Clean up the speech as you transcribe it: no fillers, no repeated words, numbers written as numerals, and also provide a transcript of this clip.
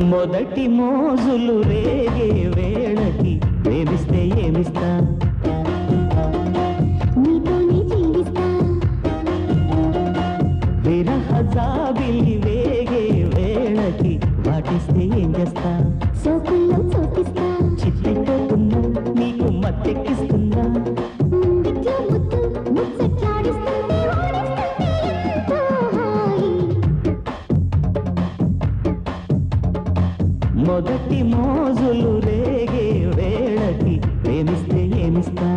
మొదటి మోజులు రేగే వేళకి ప్రేమిస్తే ఏమిస్తా నీతోనే జీవిస్తా విరహ జాబిలి వేగే వేళకి వాటిస్తే ఏం చేస్తా సోకుల్లో చోటిస్తా చిత్తైపోతున్నా నీకు మత్తెక్కిస్తుందా ముంగిట్లో ముద్దు ముచ్చట్లాడిస్తుంది ఓడిస్తుంది ఎంతో హాయి మొదటి మోజులు రేగే వేళకి ప్రేమిస్తే ఏమిస్తా